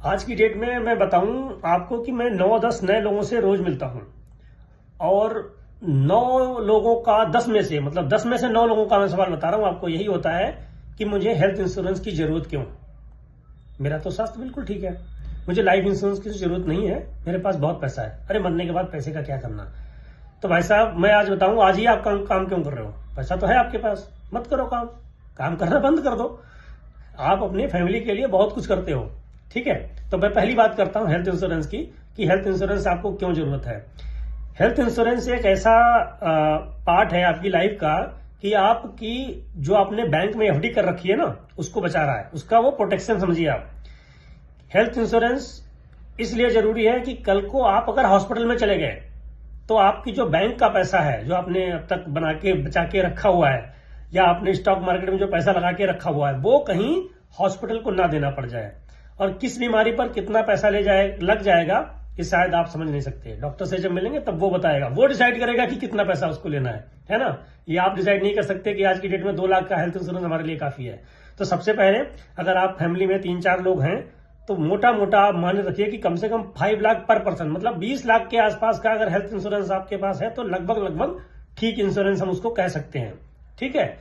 आज की डेट में मैं बताऊं आपको कि मैं 9-10 नए लोगों से रोज मिलता हूं और 9 लोगों का 10 में से मतलब 10 में से 9 लोगों का मैं सवाल बता रहा हूं आपको, यही होता है कि मुझे हेल्थ इंश्योरेंस की जरूरत क्यों। मेरा तो स्वास्थ्य बिल्कुल ठीक है, मुझे लाइफ इंश्योरेंस की जरूरत नहीं है, मेरे पास बहुत पैसा है। अरे मरने के बाद पैसे का क्या करना। तो भाई साहब मैं आज बताऊं, आज ही आप काम क्यों कर रहे हो? पैसा तो है आपके पास, मत करो काम करना बंद कर दो। आप अपनी फैमिली के लिए बहुत कुछ करते हो, ठीक है। तो मैं पहली बात करता हूं हेल्थ इंश्योरेंस की कि हेल्थ इंश्योरेंस आपको क्यों जरूरत है। हेल्थ इंश्योरेंस एक ऐसा पार्ट है आपकी लाइफ का कि आपकी जो आपने बैंक में एफडी कर रखी है ना, उसको बचा रहा है, उसका वो प्रोटेक्शन समझिए आप। हेल्थ इंश्योरेंस इसलिए जरूरी है कि कल को आप अगर हॉस्पिटल में चले गए तो आपकी जो बैंक का पैसा है, जो आपने अब तक बना के बचा के रखा हुआ है या आपने स्टॉक मार्केट में जो पैसा लगा के रखा हुआ है, वो कहीं हॉस्पिटल को ना देना पड़ जाए। और किस बीमारी पर कितना पैसा लग जाएगा ये शायद आप समझ नहीं सकते। डॉक्टर से जब मिलेंगे तब वो बताएगा, वो डिसाइड करेगा कि कितना पैसा उसको लेना है ना। ये आप डिसाइड नहीं कर सकते कि आज की डेट में 2 लाख का हेल्थ इंश्योरेंस हमारे लिए काफी है। तो सबसे पहले अगर आप फैमिली में 3-4 लोग हैं तो मोटा मोटा आप मान रखिए कि कम से कम 5 लाख पर पर्सन, मतलब 20 लाख के आसपास का अगर हेल्थ इंश्योरेंस आपके पास है तो लगभग ठीक इंश्योरेंस हम उसको कह सकते हैं, ठीक है।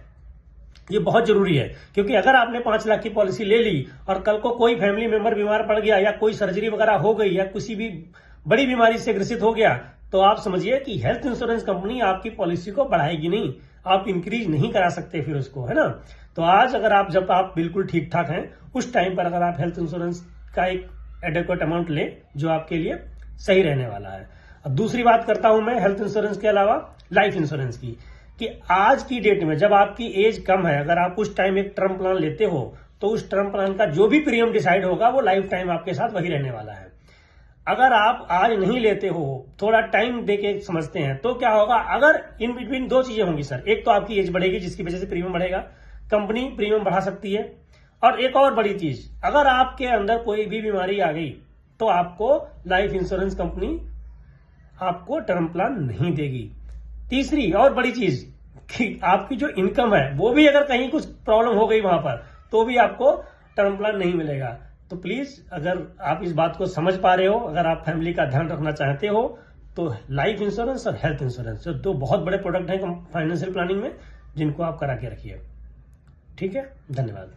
ये बहुत जरूरी है क्योंकि अगर आपने 5 लाख की पॉलिसी ले ली और कल को कोई फैमिली मेंबर बीमार पड़ गया या कोई सर्जरी वगैरह हो गई या किसी भी बड़ी बीमारी से ग्रसित हो गया तो आप समझिए कि हेल्थ इंश्योरेंस कंपनी आपकी पॉलिसी को बढ़ाएगी नहीं, आप इंक्रीज नहीं करा सकते फिर उसको, है ना। तो आज अगर आप जब आप बिल्कुल ठीक ठाक हैं उस टाइम पर अगर आप हेल्थ इंश्योरेंस का एक एडेक्वेट अमाउंट लें जो आपके लिए सही रहने वाला है। अब दूसरी बात करता हूं मैं हेल्थ इंश्योरेंस के अलावा लाइफ इंश्योरेंस की, कि आज की डेट में जब आपकी एज कम है, अगर आप उस टाइम एक टर्म प्लान लेते हो तो उस टर्म प्लान का जो भी प्रीमियम डिसाइड होगा वो लाइफ टाइम आपके साथ वही रहने वाला है। अगर आप आज नहीं लेते हो, थोड़ा टाइम देके समझते हैं तो क्या होगा, अगर इन बिटवीन 2 चीजें होंगी सर। एक तो आपकी एज बढ़ेगी जिसकी वजह से प्रीमियम बढ़ेगा, कंपनी प्रीमियम बढ़ा सकती है। और एक और बड़ी चीज, अगर आपके अंदर कोई भी बीमारी आ गई तो आपको लाइफ इंश्योरेंस कंपनी आपको टर्म प्लान नहीं देगी। तीसरी और बड़ी चीज कि आपकी जो इनकम है वो भी अगर कहीं कुछ प्रॉब्लम हो गई वहां पर तो भी आपको टर्म प्लान नहीं मिलेगा। तो प्लीज अगर आप इस बात को समझ पा रहे हो, अगर आप फैमिली का ध्यान रखना चाहते हो तो लाइफ इंश्योरेंस और हेल्थ इंश्योरेंस 2 बहुत बड़े प्रोडक्ट हैं फाइनेंशियल प्लानिंग में जिनको आप करा के रखिए, ठीक है। धन्यवाद।